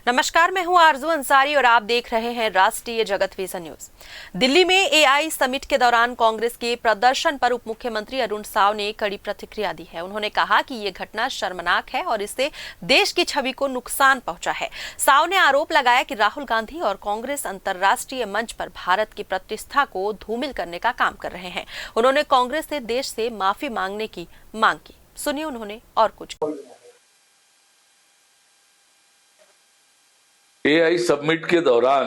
नमस्कार, मैं हूं आरजू अंसारी और आप देख रहे हैं राष्ट्रीय जगत विजन न्यूज। दिल्ली में एआई समिट के दौरान कांग्रेस के प्रदर्शन पर उप मुख्यमंत्री अरुण साव ने कड़ी प्रतिक्रिया दी है। उन्होंने कहा कि ये घटना शर्मनाक है और इससे देश की छवि को नुकसान पहुंचा है। साव ने आरोप लगाया कि राहुल गांधी और कांग्रेस अंतर्राष्ट्रीय मंच पर भारत की प्रतिष्ठा को धूमिल करने का काम कर रहे हैं। उन्होंने कांग्रेस से देश से माफी मांगने की मांग की। सुनिए उन्होंने और कुछ। एआई समिट के दौरान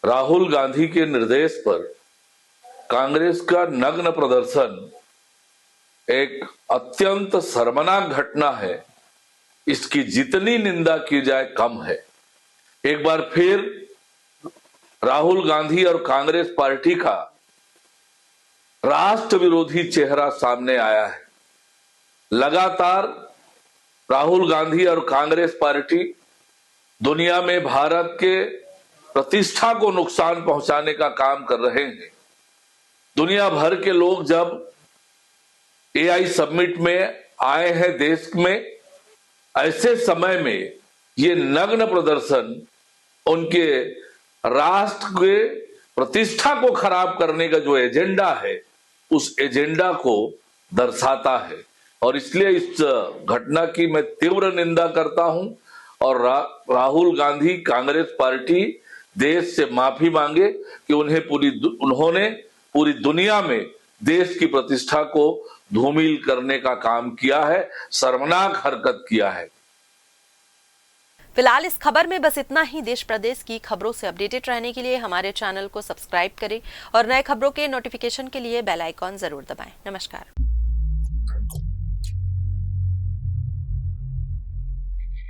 राहुल गांधी के निर्देश पर कांग्रेस का नग्न प्रदर्शन एक अत्यंत शर्मनाक घटना है। इसकी जितनी निंदा की जाए कम है। एक बार फिर राहुल गांधी और कांग्रेस पार्टी का राष्ट्र विरोधी चेहरा सामने आया है। लगातार राहुल गांधी और कांग्रेस पार्टी दुनिया में भारत के प्रतिष्ठा को नुकसान पहुंचाने का काम कर रहे हैं। दुनिया भर के लोग जब एआई समिट में आए हैं देश में, ऐसे समय में ये नग्न प्रदर्शन उनके राष्ट्र के प्रतिष्ठा को खराब करने का जो एजेंडा है, उस एजेंडा को दर्शाता है। और इसलिए इस घटना की मैं तीव्र निंदा करता हूं और राहुल गांधी कांग्रेस पार्टी देश से माफी मांगे कि उन्होंने पूरी दुनिया में देश की प्रतिष्ठा को धूमिल करने का काम किया है, शर्मनाक हरकत किया है। फिलहाल इस खबर में बस इतना ही। देश प्रदेश की खबरों से अपडेटेड रहने के लिए हमारे चैनल को सब्सक्राइब करें और नए खबरों के नोटिफिकेशन के लिए बेल आइकॉन जरूर दबाएं। नमस्कार।